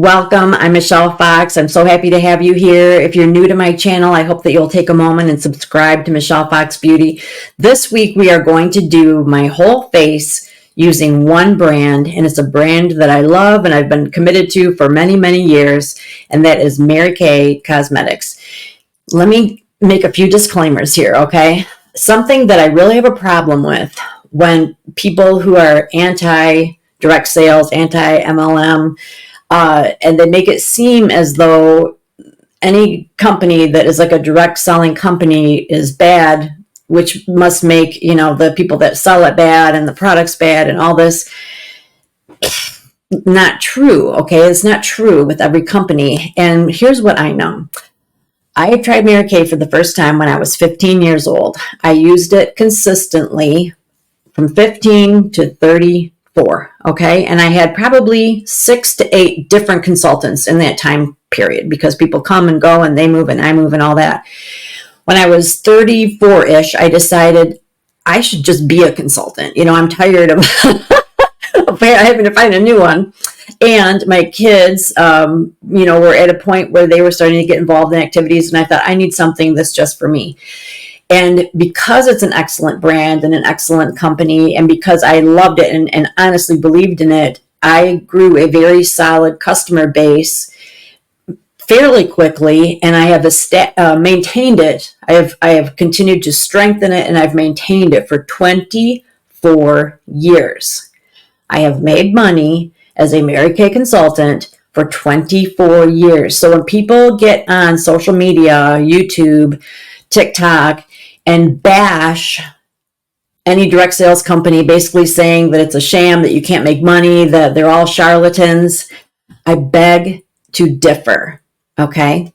Welcome. I'm Michelle Fox. I'm so happy to have you here. If you're new to my channel, I hope that you'll take a moment and subscribe to Michelle Fox Beauty. This week, we are going to do my whole face using one brand, and it's a brand that I love and I've been committed to for many, many years, and that is Mary Kay Cosmetics. Let me make a few disclaimers here, okay? Something that I really have a problem with when people who are anti-direct sales, anti-MLM, and they make it seem as though any company that is like a direct selling company is bad, which must make, the people that sell it bad and the products bad and all this. Not true, okay? It's not true with every company. And here's what I know. I tried Mary Kay for the first time when I was 15 years old. I used it consistently from 15 to 34, okay? And I had probably 6 to 8 different consultants in that time period because people come and go and they move and I move and all that. When I was 34-ish, I decided I should just be a consultant. I'm tired of having to find a new one. And my kids, were at a point where they were starting to get involved in activities, and I thought, I need something that's just for me. And because it's an excellent brand and an excellent company, and because I loved it and honestly believed in it, I grew a very solid customer base fairly quickly, and I have maintained it. I have continued to strengthen it, and I've maintained it for 24 years. I have made money as a Mary Kay consultant for 24 years. So when people get on social media, YouTube, TikTok, and bash any direct sales company, basically saying that it's a sham, that you can't make money, that they're all charlatans, I beg to differ, okay?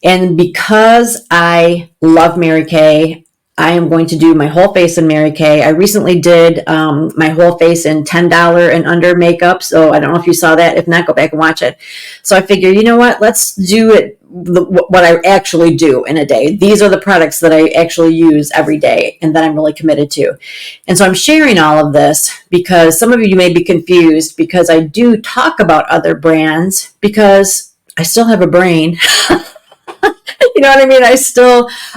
And because I love Mary Kay, I am going to do my whole face in Mary Kay. I recently did my whole face in $10 and under makeup. So I don't know if you saw that. If not, go back and watch it. So I figured, you know what? Let's do it what I actually do in a day. These are the products that I actually use every day and that I'm really committed to. And so I'm sharing all of this because some of you may be confused because I do talk about other brands because I still have a brain. You know what I mean?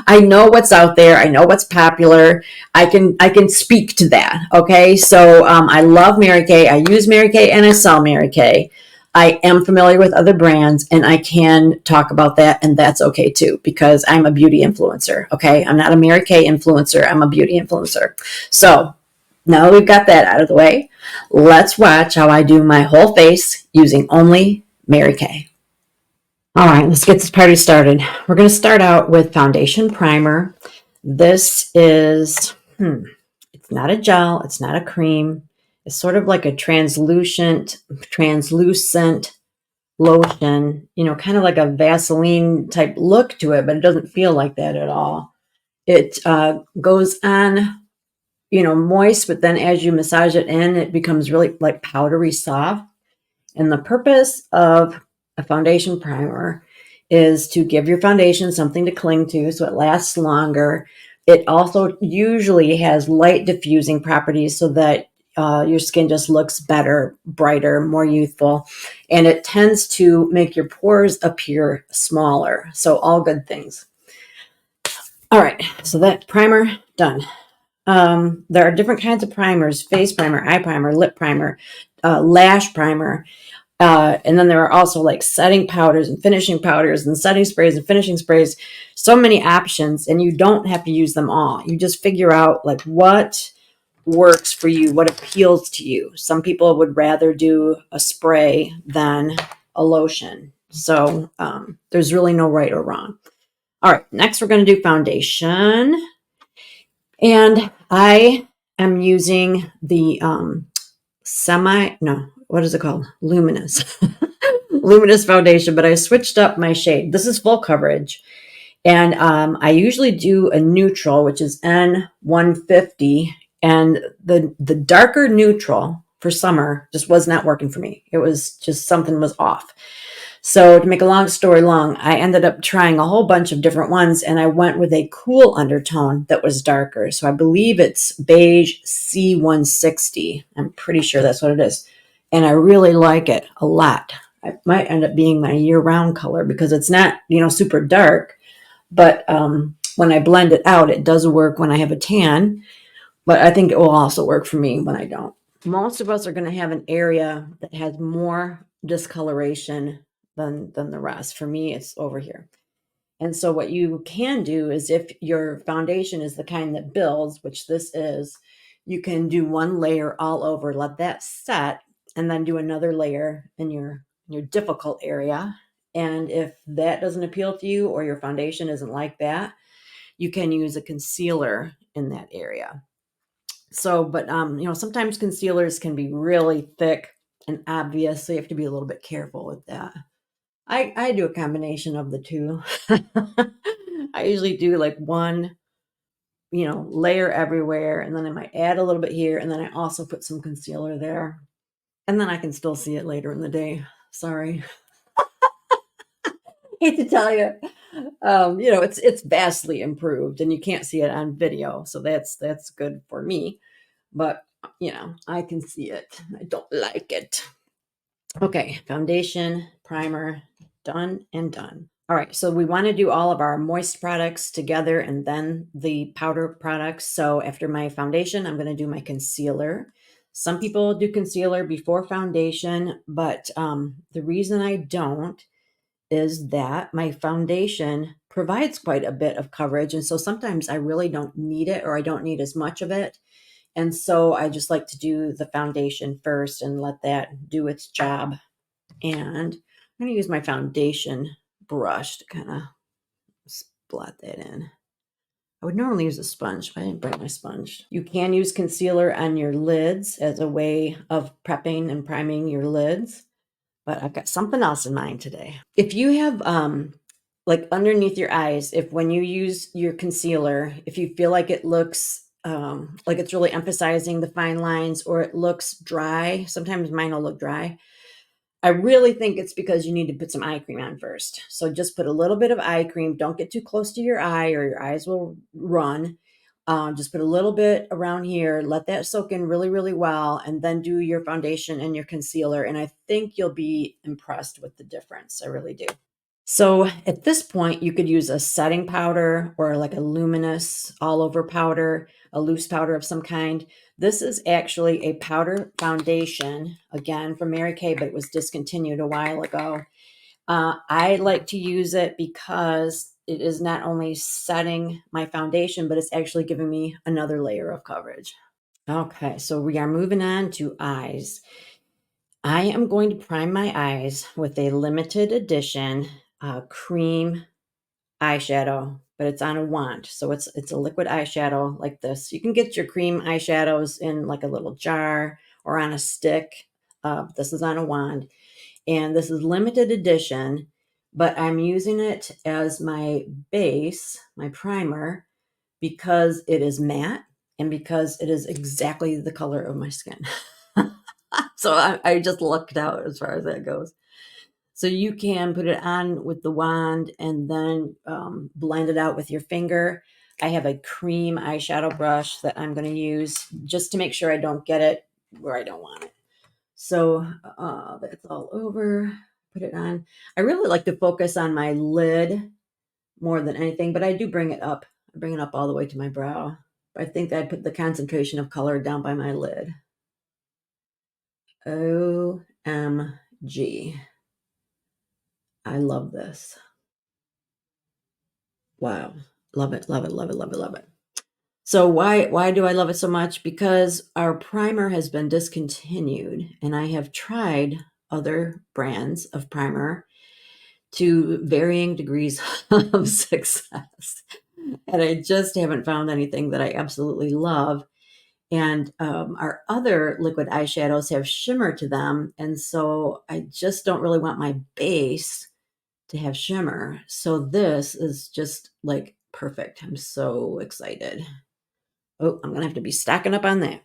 I know what's out there. I know what's popular. I can speak to that. Okay. So, I love Mary Kay. I use Mary Kay and I sell Mary Kay. I am familiar with other brands and I can talk about that, and that's okay too, because I'm a beauty influencer. Okay. I'm not a Mary Kay influencer. I'm a beauty influencer. So now that we've got that out of the way, let's watch how I do my whole face using only Mary Kay. All right, let's get this party started. We're going to start out with foundation primer. This is, it's not a gel, it's not a cream. It's sort of like a translucent lotion, kind of like a Vaseline type look to it, but it doesn't feel like that at all. It goes on, moist, but then as you massage it in, it becomes really like powdery soft. And the purpose of a foundation primer is to give your foundation something to cling to so it lasts longer. It also usually has light diffusing properties so that your skin just looks better, brighter, more youthful. And it tends to make your pores appear smaller. So all good things. All right, so that primer done. There are different kinds of primers: face primer, eye primer, lip primer, lash primer. And then there are also like setting powders and finishing powders and setting sprays and finishing sprays. So many options, and you don't have to use them all. You just figure out like what works for you, what appeals to you. Some people would rather do a spray than a lotion. So there's really no right or wrong. All right, next we're going to do foundation. And I am using the what is it called? Luminous. Luminous foundation, but I switched up my shade. This is full coverage. And I usually do a neutral, which is N150. And the darker neutral for summer just was not working for me. It was just something was off. So to make a long story long, I ended up trying a whole bunch of different ones, and I went with a cool undertone that was darker. So I believe it's beige C160. I'm pretty sure that's what it is. And I really like it a lot. It might end up being my year-round color because it's not, super dark. But when I blend it out, it does work when I have a tan. But I think it will also work for me when I don't. Most of us are going to have an area that has more discoloration than the rest. For me, it's over here. And so what you can do is if your foundation is the kind that builds, which this is, you can do one layer all over, let that set, and then do another layer in your difficult area. And if that doesn't appeal to you or your foundation isn't like that, you can use a concealer in that area. So, but sometimes concealers can be really thick and obvious, so you have to be a little bit careful with that. I do a combination of the two. I usually do like one, layer everywhere, and then I might add a little bit here, and then I also put some concealer there, and then I can still see it later in the day. Sorry, hate to tell you. It's vastly improved, and you can't see it on video, so that's good for me. But I can see it. I don't like it. Okay, foundation, primer, done and done. All right, so we want to do all of our moist products together and then the powder products. So after my foundation, I'm going to do my concealer. Some people do concealer before foundation, but the reason I don't is that my foundation provides quite a bit of coverage. And so sometimes I really don't need it, or I don't need as much of it. And so I just like to do the foundation first and let that do its job. And I'm going to use my foundation brush to kind of blot that in. I would normally use a sponge, but I didn't bring my sponge. You can use concealer on your lids as a way of prepping and priming your lids, but I've got something else in mind today. If you have like underneath your eyes, if when you use your concealer, if you feel like it looks like it's really emphasizing the fine lines, or it looks dry, sometimes mine will look dry. I really think it's because you need to put some eye cream on first. So just put a little bit of eye cream. Don't get too close to your eye or your eyes will run. Just put a little bit around here. Let that soak in really, really well. And then do your foundation and your concealer. And I think you'll be impressed with the difference. I really do. So at this point, you could use a setting powder or like a luminous all over powder, a loose powder of some kind. This is actually a powder foundation, again from Mary Kay, but it was discontinued a while ago. I like to use it because it is not only setting my foundation, but it's actually giving me another layer of coverage. Okay, so we are moving on to eyes. I am going to prime my eyes with a limited edition cream eyeshadow, but it's on a wand. So it's a liquid eyeshadow like this. You can get your cream eyeshadows in like a little jar or on a stick. This is on a wand, and this is limited edition, but I'm using it as my base, my primer, because it is matte and because it is exactly the color of my skin. So I just lucked out as far as that goes. So you can put it on with the wand and then blend it out with your finger. I have a cream eyeshadow brush that I'm going to use just to make sure I don't get it where I don't want it. So that's all over. Put it on. I really like to focus on my lid more than anything, but I do bring it up. I bring it up all the way to my brow. I think I put the concentration of color down by my lid. OMG. I love this. Wow. Love it, love it, love it, love it, love it. So why do I love it so much? Because our primer has been discontinued, and I have tried other brands of primer to varying degrees of success. And I just haven't found anything that I absolutely love. And our other liquid eyeshadows have shimmer to them. And so I just don't really want my base to have shimmer. So this is just like perfect. I'm so excited. Oh, I'm going to have to be stocking up on that.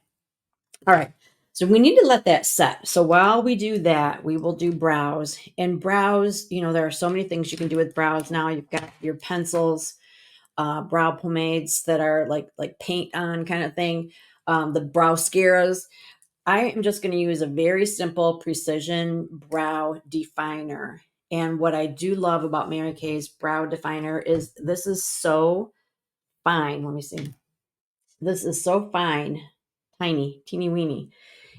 All right. So we need to let that set. So while we do that, we will do brows. And brows, there are so many things you can do with brows now. You've got your pencils, brow pomades that are like paint on kind of thing, the brow mascaras. I am just going to use a very simple precision brow definer. And what I do love about Mary Kay's brow definer is this is so fine. Let me see. This is so fine, tiny, teeny weeny.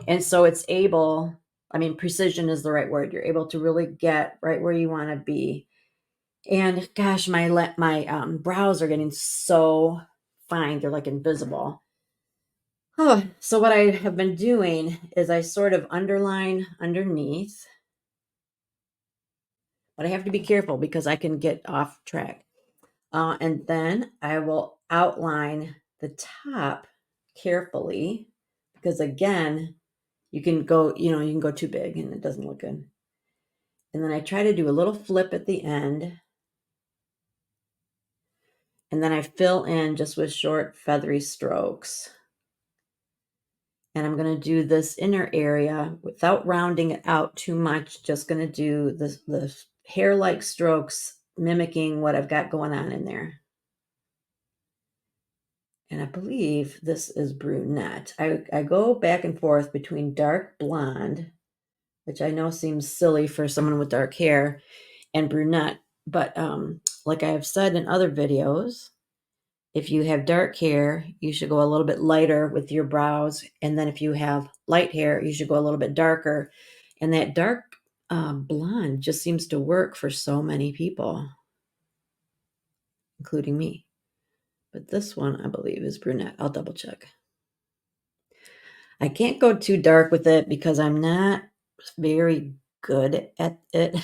And so it's able, I mean, precision is the right word. You're able to really get right where you want to be. And gosh, my brows are getting so fine. They're like invisible. Oh, so what I have been doing is I sort of underline underneath, but I have to be careful because I can get off track. And then I will outline the top carefully because again, you can go, you can go too big and it doesn't look good. And then I try to do a little flip at the end. And then I fill in just with short feathery strokes. And I'm going to do this inner area without rounding it out too much. Just going to do the hair-like strokes mimicking what I've got going on in there. And I believe this is brunette. I go back and forth between dark blonde, which I know seems silly for someone with dark hair, and brunette. But like I have said in other videos, if you have dark hair, you should go a little bit lighter with your brows. And then if you have light hair, you should go a little bit darker. And that dark blonde just seems to work for so many people, including me. But this one, I believe, is brunette. I'll double check. I can't go too dark with it because I'm not very good at it.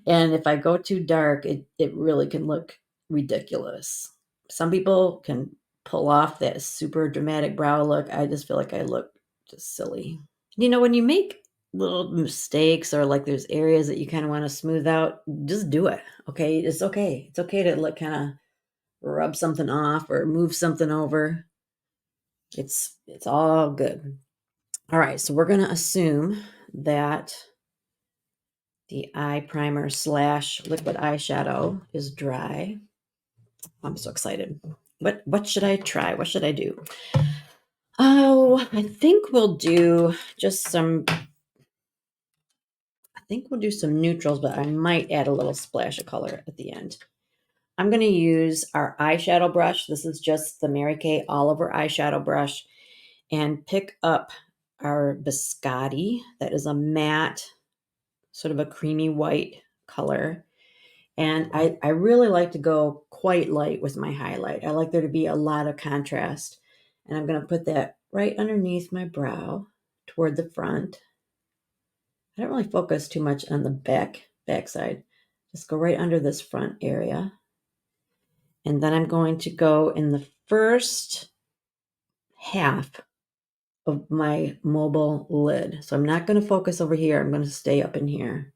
And if I go too dark, it really can look ridiculous. Some people can pull off that super dramatic brow look. I just feel like I look just silly. When you make little mistakes or like there's areas that you kind of want to smooth out, just do it. Okay. It's okay. It's okay to like kind of rub something off or move something over. It's all good. All right, so we're going to assume that the eye primer / liquid eyeshadow is dry. I'm so excited. What should I try? What should I do? Oh, I think we'll do some neutrals, but I might add a little splash of color at the end. I'm going to use our eyeshadow brush. This is just the Mary Kay Oliver eyeshadow brush, and pick up our Biscotti. That is a matte, sort of a creamy white color. And I really like to go quite light with my highlight. I like there to be a lot of contrast. And I'm going to put that right underneath my brow toward the front. I don't really focus too much on the backside. Just go right under this front area. And then I'm going to go in the first half of my mobile lid. So I'm not going to focus over here. I'm going to stay up in here.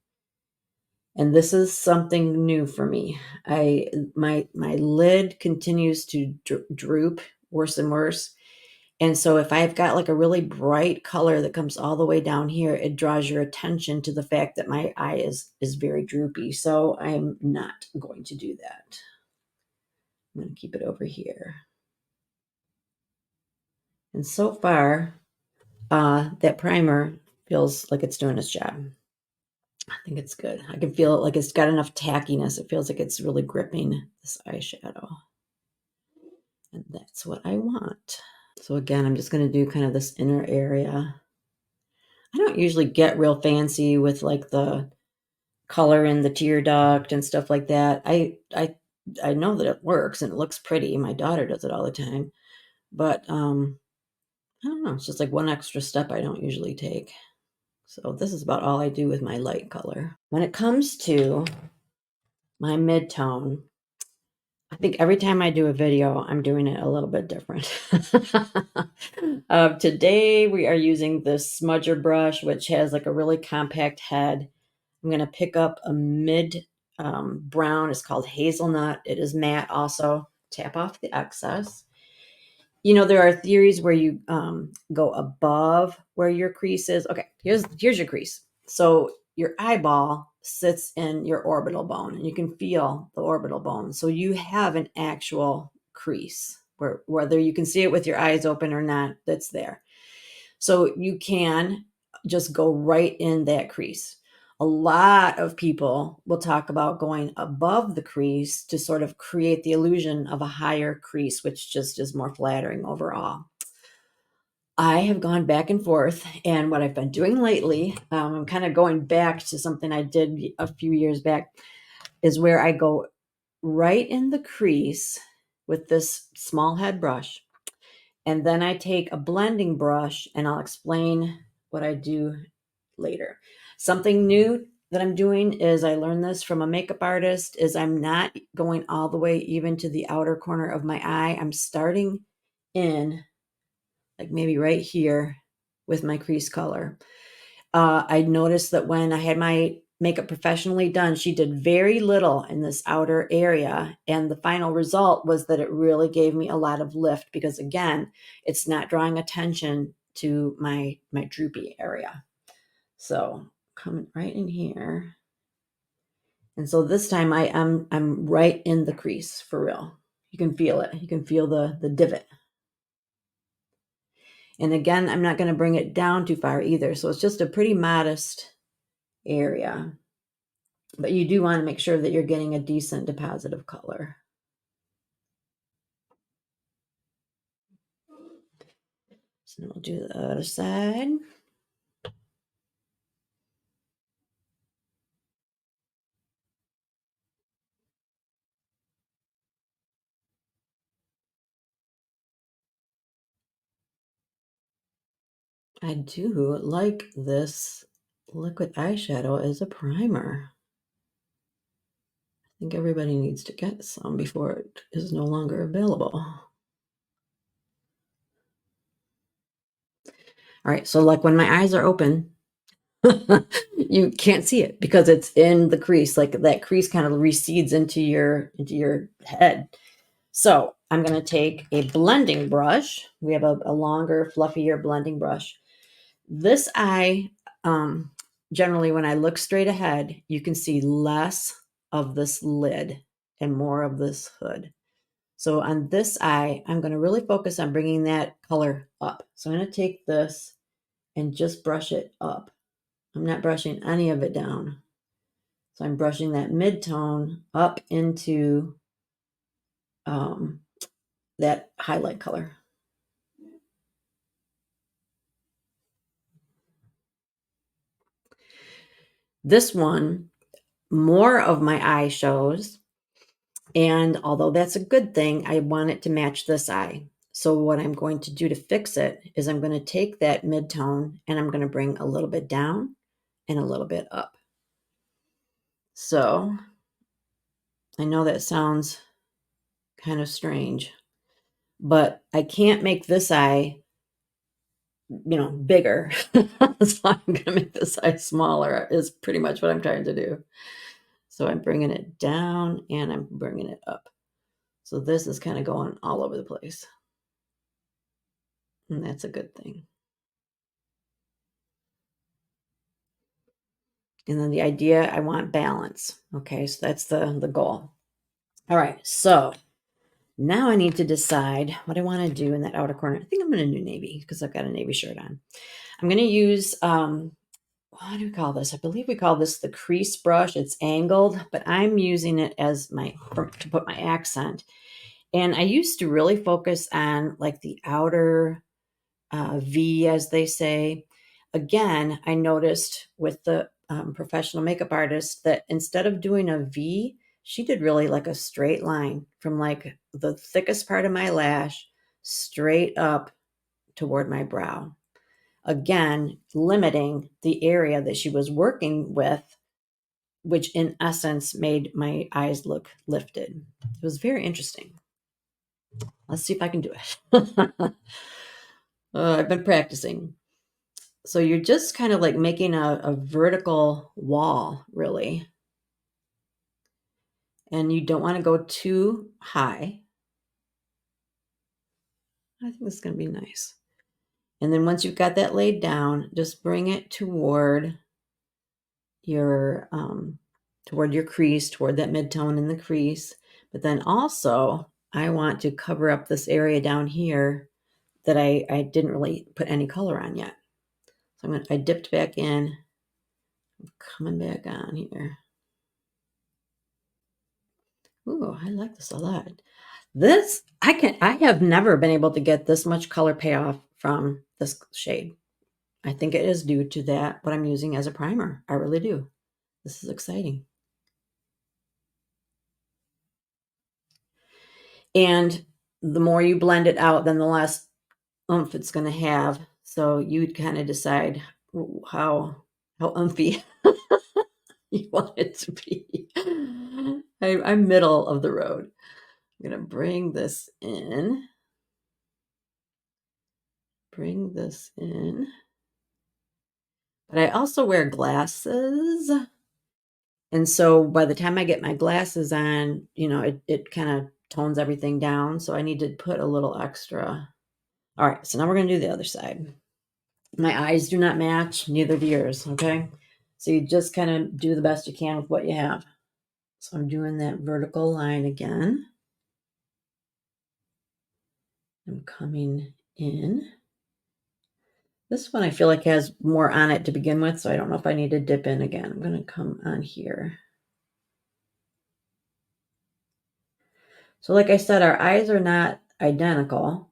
And this is something new for me. My lid continues to droop worse and worse. And so if I've got like a really bright color that comes all the way down here, it draws your attention to the fact that my eye is very droopy. So I'm not going to do that. I'm going to keep it over here. And so far, that primer feels like it's doing its job. I think it's good. I can feel it like it's got enough tackiness. It feels like it's really gripping this eyeshadow. And that's what I want. So again, I'm just going to do kind of this inner area. I don't usually get real fancy with like the color in the tear duct and stuff like that. I know that it works and it looks pretty. My daughter does it all the time. But I don't know. It's just like one extra step I don't usually take. So this is about all I do with my light color. When it comes to my mid-tone, I think every time I do a video, I'm doing it a little bit different. Today, we are using this smudger brush, which has like a really compact head. I'm going to pick up a mid brown. It's called Hazelnut. It is matte also. Tap off the excess. There are theories where you go above where your crease is. Okay, here's your crease. So your eyeball sits in your orbital bone, and you can feel the orbital bone. So you have an actual crease, whether you can see it with your eyes open or not, that's there. So you can just go right in that crease. A lot of people will talk about going above the crease to sort of create the illusion of a higher crease, which just is more flattering overall. I have gone back and forth, and what I've been doing lately, I'm kind of going back to something I did a few years back, is where I go right in the crease with this small head brush. And then I take a blending brush, and I'll explain what I do later. Something new that I'm doing is I learned this from a makeup artist is I'm not going all the way even to the outer corner of my eye. I'm starting in like maybe right here with my crease color. I noticed that when I had my makeup professionally done, she did very little in this outer area. And the final result was that it really gave me a lot of lift because, again, it's not drawing attention to my droopy area. So coming right in here. And so this time I'm right in the crease for real. You can feel it. You can feel the divot. And again, I'm not going to bring it down too far either. So it's just a pretty modest area. But you do want to make sure that you're getting a decent deposit of color. So now we'll do the other side. I do like this liquid eyeshadow as a primer. I think everybody needs to get some before it is no longer available. All right, so like when my eyes are open, you can't see it because it's in the crease. Like that crease kind of recedes into your head. So I'm going to take a blending brush. We have a longer, fluffier blending brush. This eye, generally, when I look straight ahead, you can see less of this lid and more of this hood. So on this eye, I'm going to really focus on bringing that color up. So I'm going to take this and just brush it up. I'm not brushing any of it down. So I'm brushing that mid-tone up into that highlight color. This one, more of my eye shows. And although that's a good thing, I want it to match this eye. So what I'm going to do to fix it is I'm going to take that mid-tone and I'm going to bring a little bit down and a little bit up. So I know that sounds kind of strange, but I can't make this eye, bigger. So I'm going to make this eye smaller is pretty much what I'm trying to do. So I'm bringing it down and I'm bringing it up. So this is kind of going all over the place. And that's a good thing. And then the idea, I want balance. Okay, so that's the goal. All right, so now I need to decide what I want to do in that outer corner. I think I'm going to do navy because I've got a navy shirt on. I'm going to use, what do we call this? I believe we call this the crease brush. It's angled, but I'm using it as to put my accent. And I used to really focus on like the outer V, as they say. Again, I noticed with the professional makeup artist that instead of doing a V, she did really like a straight line from like the thickest part of my lash straight up toward my brow. Again, limiting the area that she was working with, which in essence made my eyes look lifted. It was very interesting. Let's see if I can do it. I've been practicing. So you're just kind of like making a vertical wall, really. And you don't want to go too high. I think this is going to be nice. And then once you've got that laid down, just bring it toward your crease, toward that mid-tone in the crease. But then also, I want to cover up this area down here that I didn't really put any color on yet. So I dipped back in. I'm coming back on here. Ooh, I like this a lot. This, I have never been able to get this much color payoff from this shade. I think it is due to that, what I'm using as a primer. I really do. This is exciting. And the more you blend it out, then the less oomph it's going to have. So you'd kind of decide how umphy you want it to be. I'm middle of the road. I'm going to bring this in. But I also wear glasses. And so by the time I get my glasses on, it kind of tones everything down. So I need to put a little extra. All right, so now we're going to do the other side. My eyes do not match, neither do yours, okay? So you just kind of do the best you can with what you have. So I'm doing that vertical line again. I'm coming in. This one I feel like has more on it to begin with, so I don't know if I need to dip in again. I'm going to come on here. So like I said, our eyes are not identical.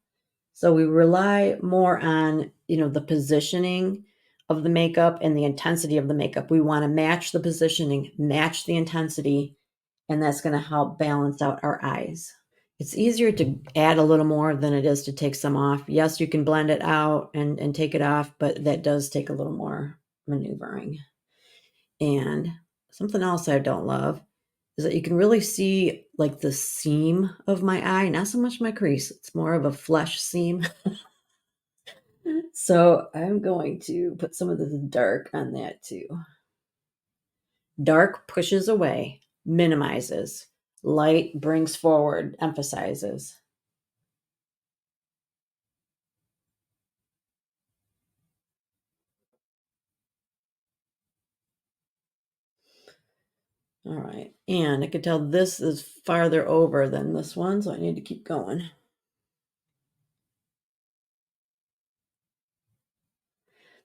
So we rely more on, the positioning of the makeup and the intensity of the makeup. We want to match the positioning, match the intensity, and that's going to help balance out our eyes. It's easier to add a little more than it is to take some off. Yes, you can blend it out and take it off, but that does take a little more maneuvering. And something else I don't love is that you can really see like the seam of my eye, not so much my crease. It's more of a flesh seam. So I'm going to put some of this dark on that too. Dark pushes away, minimizes. Light brings forward, emphasizes. All right. And I can tell this is farther over than this one, so I need to keep going.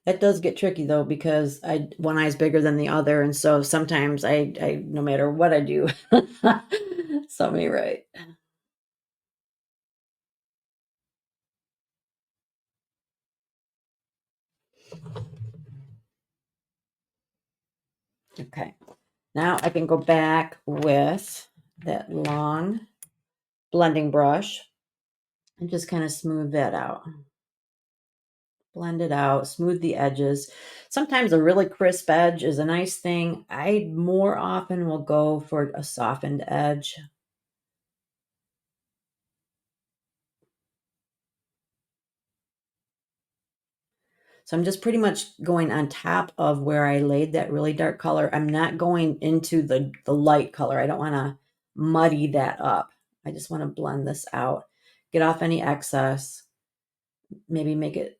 That does get tricky though, because one eye is bigger than the other, and so sometimes I no matter what I do, somebody right. Okay. Now I can go back with that long blending brush and just kind of smooth that out. Blend it out, smooth the edges. Sometimes a really crisp edge is a nice thing. I more often will go for a softened edge. So I'm just pretty much going on top of where I laid that really dark color. I'm not going into the light color. I don't want to muddy that up. I just want to blend this out, get off any excess, maybe make it,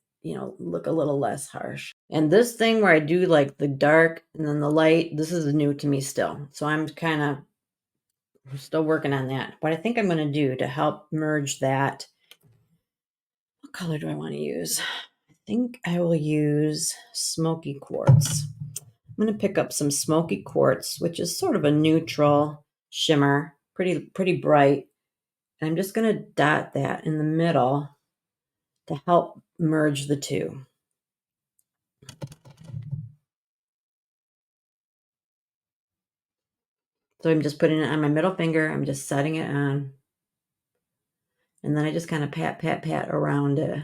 look a little less harsh. And this thing where I do like the dark and then the light, this is new to me still. So I'm kind of still working on that. What I think I'm going to do to help merge that, what color do I want to use? I think I will use smoky quartz. I'm going to pick up some smoky quartz, which is sort of a neutral shimmer, pretty bright. And I'm just going to dot that in the middle to help merge the two. So I'm just putting it on my middle finger. I'm just setting it on. And then I just kind of pat around it.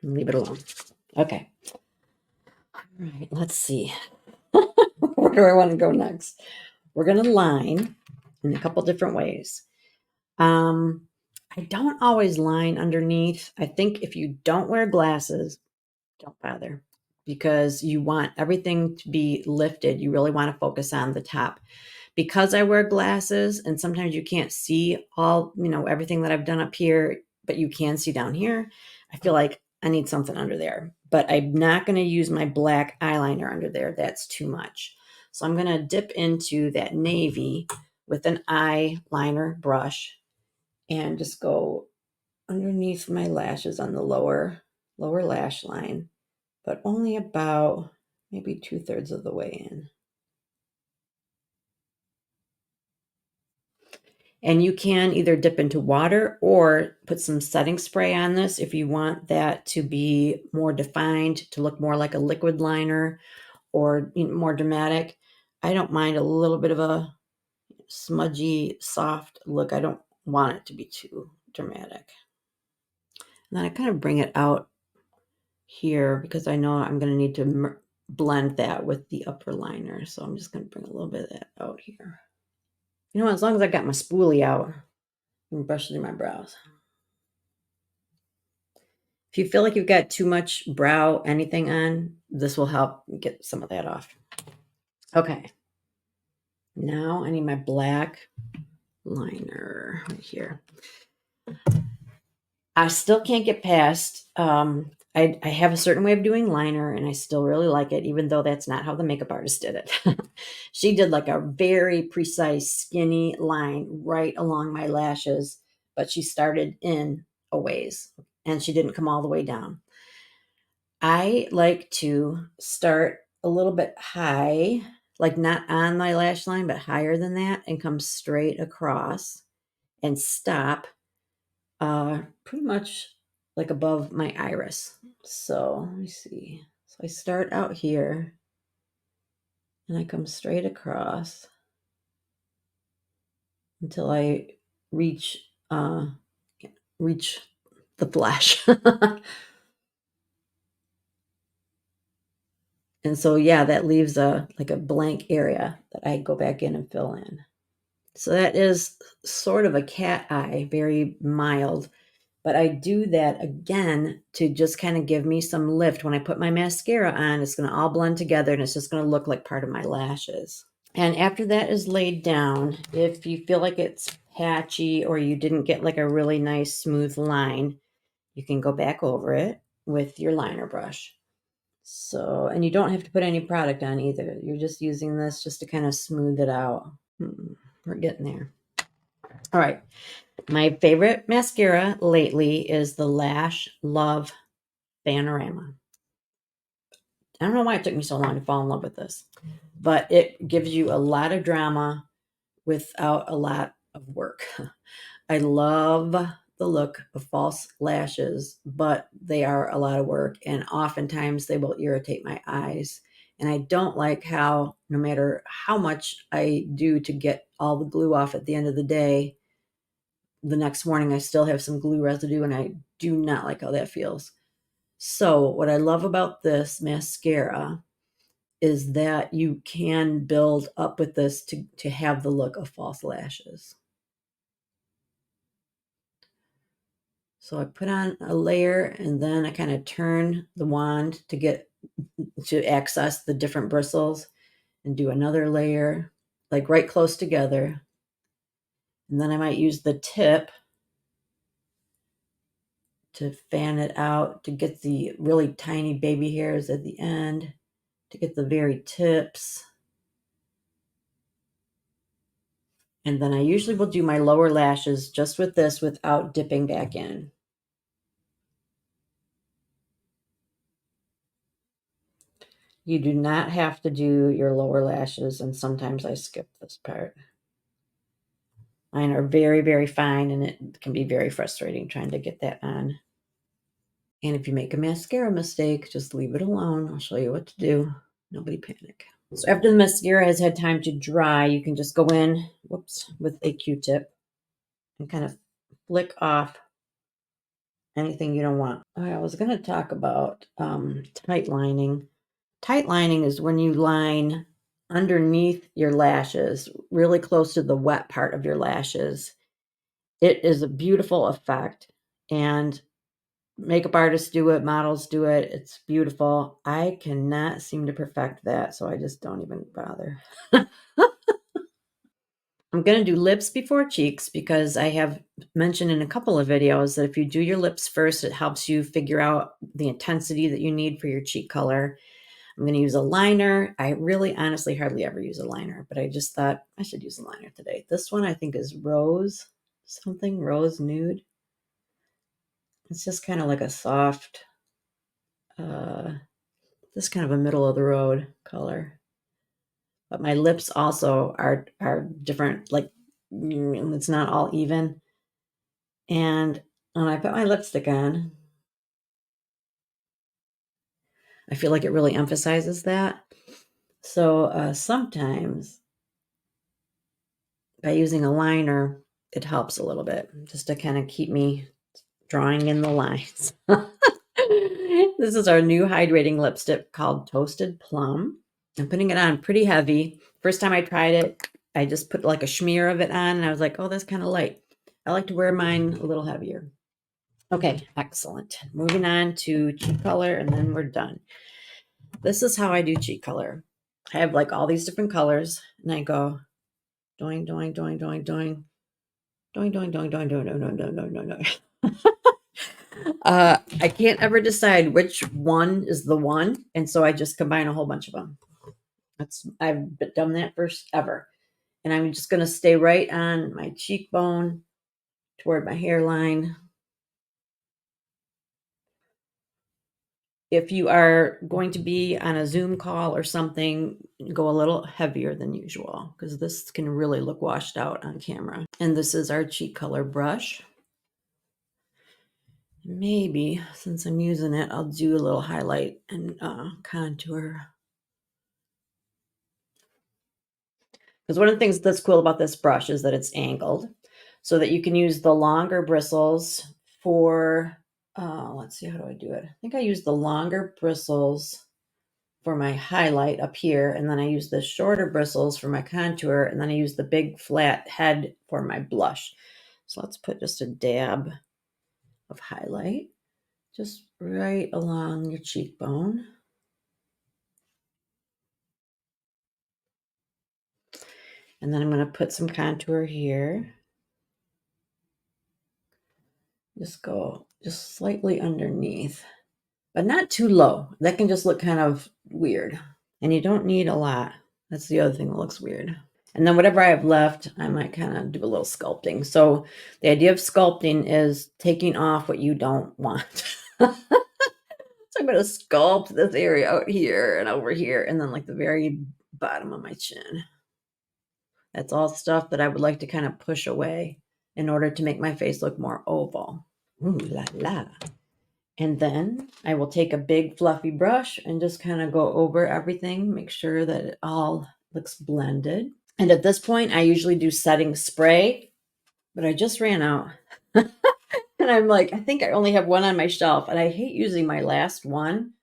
And leave it alone. Okay. All right, let's see. Where do I want to go next? We're going to line in a couple different ways. I don't always line underneath. I think if you don't wear glasses, don't bother, because you want everything to be lifted. You really want to focus on the top. Because I wear glasses and sometimes you can't see all, everything that I've done up here, but you can see down here, I feel like I need something under there. But I'm not going to use my black eyeliner under there. That's too much. So I'm going to dip into that navy with an eyeliner brush and just go underneath my lashes on the lower lash line, but only about maybe 2/3 of the way in. And you can either dip into water or put some setting spray on this if you want that to be more defined, to look more like a liquid liner or more dramatic. I don't mind a little bit of a smudgy, soft look. I don't want it to be too dramatic. And then I kind of bring it out here because I know I'm going to need to blend that with the upper liner. So I'm just going to bring a little bit of that out here. You know, as long as I got my spoolie out, I can brush through my brows. If you feel like you've got too much brow anything on, this will help get some of that off. Okay. Now I need my black liner right here. I still can't get past, I have a certain way of doing liner and I still really like it, even though that's not how the makeup artist did it. She did like a very precise, skinny line right along my lashes, but she started in a ways and she didn't come all the way down. I like to start a little bit high, like not on my lash line, but higher than that, and come straight across and stop pretty much like above my iris. So let me see. So I start out here and I come straight across until I reach reach the flash. And so yeah, that leaves a like a blank area that I go back in and fill in. So that is sort of a cat eye, very mild. But I do that again to just kind of give me some lift. When I put my mascara on, it's going to all blend together and it's just going to look like part of my lashes. And after that is laid down, if you feel like it's patchy or you didn't get like a really nice smooth line, you can go back over it with your liner brush. So, and you don't have to put any product on either. You're just using this just to kind of smooth it out. We're getting there. All right. My favorite mascara lately is the Lash Love Panorama. I don't know why it took me so long to fall in love with this, but it gives you a lot of drama without a lot of work. I love the look of false lashes, but they are a lot of work and oftentimes they will irritate my eyes. And I don't like how no matter how much I do to get all the glue off at the end of the day, the next morning I still have some glue residue and I do not like how that feels. So what I love about this mascara is that you can build up with this to have the look of false lashes. So I put on a layer and then I kind of turn the wand to access the different bristles and do another layer, like right close together. And then I might use the tip to fan it out to get the really tiny baby hairs at the end, to get the very tips. And then I usually will do my lower lashes just with this without dipping back in. You do not have to do your lower lashes, and sometimes I skip this part. Mine are very, very fine, and it can be very frustrating trying to get that on. And if you make a mascara mistake, just leave it alone. I'll show you what to do. Nobody panic. So after the mascara has had time to dry, you can just go in, with a Q-tip and kind of flick off anything you don't want. I was going to talk about tight lining. Tight lining is when you line underneath your lashes, really close to the wet part of your lashes. It is a beautiful effect, and makeup artists do it, models do it. It's beautiful. I cannot seem to perfect that, so I just don't even bother. I'm going to do lips before cheeks because I have mentioned in a couple of videos that if you do your lips first, it helps you figure out the intensity that you need for your cheek color. I'm I'm going to use a liner. I really honestly hardly ever use a liner, but I just thought I should use a liner today. This one I think is Rose something, Rose Nude. It's just kind of like a soft, this kind of a middle of the road color. But my lips also are different, like it's not all even. And when I put my lipstick on, I feel like it really emphasizes that. So sometimes by using a liner, it helps a little bit just to kind of keep me drawing in the lines. This is our new hydrating lipstick called Toasted Plum. I'm putting it on pretty heavy. First time I tried it, I just put like a smear of it on and I was like, oh, that's kind of light. I like to wear mine a little heavier. Okay, excellent. Moving on to cheek color and then we're done. This is how I do cheek color. I have like all these different colors and I go doing, doing, doing, doing, doing, doing, doing, doing, doing, doing, doing, doing, doing, doing, doing. I can't ever decide which one is the one, and so I just combine a whole bunch of them. I've done that first ever, and I'm just going to stay right on my cheekbone toward my hairline. If you are going to be on a Zoom call or something, go a little heavier than usual because this can really look washed out on camera. And this is our cheek color brush. Maybe since I'm using it, I'll do a little highlight and contour. Because one of the things that's cool about this brush is that it's angled so that you can use the longer bristles for, let's see, how do I do it? I think I use the longer bristles for my highlight up here, and then I use the shorter bristles for my contour, and then I use the big flat head for my blush. So let's put just a dab of highlight just right along your cheekbone. And then I'm going to put some contour here. Just go just slightly underneath, but not too low. That can just look kind of weird. And you don't need a lot. That's the other thing that looks weird. And then whatever I have left, I might kind of do a little sculpting. So the idea of sculpting is taking off what you don't want. So I'm going to sculpt this area out here and over here, and then like the very bottom of my chin. That's all stuff that I would like to kind of push away in order to make my face look more oval. Ooh la la. And then I will take a big fluffy brush and just kind of go over everything, make sure that it all looks blended. And at this point, I usually do setting spray, but I just ran out. And I'm like, I think I only have one on my shelf, and I hate using my last one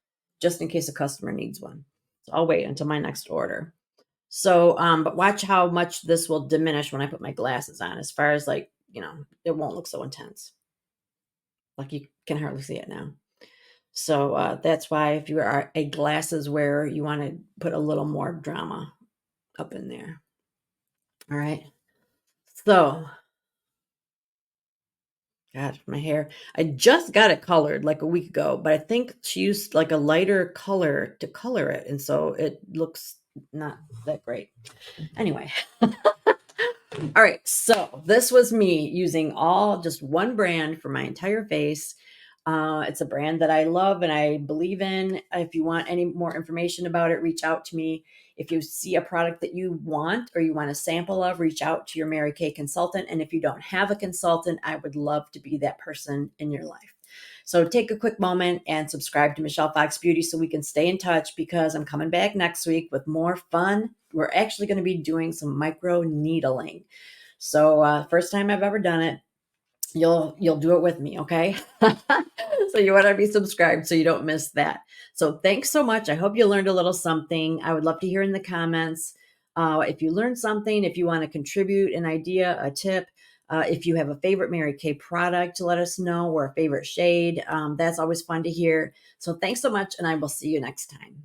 just in case a customer needs one. So I'll wait until my next order. So, but watch how much this will diminish when I put my glasses on, as far as like, it won't look so intense. Like you can hardly see it now. So that's why if you are a glasses wearer, you want to put a little more drama up in there. All right. So, God, my hair. I just got it colored like a week ago, but I think she used like a lighter color to color it. And so it looks not that great. Anyway. All right. So this was me using just one brand for my entire face. It's a brand that I love and I believe in. If you want any more information about it, reach out to me. If you see a product that you want or you want a sample of, reach out to your Mary Kay consultant. And if you don't have a consultant, I would love to be that person in your life. So take a quick moment and subscribe to Michelle Fox Beauty so we can stay in touch, because I'm coming back next week with more fun. We're actually going to be doing some micro needling. So first time I've ever done it. You'll do it with me, okay? So you want to be subscribed so you don't miss that. So thanks so much. I hope you learned a little something. I would love to hear in the comments if you learned something, if you want to contribute an idea, a tip, if you have a favorite Mary Kay product, let us know, or a favorite shade. That's always fun to hear. So thanks so much, and I will see you next time.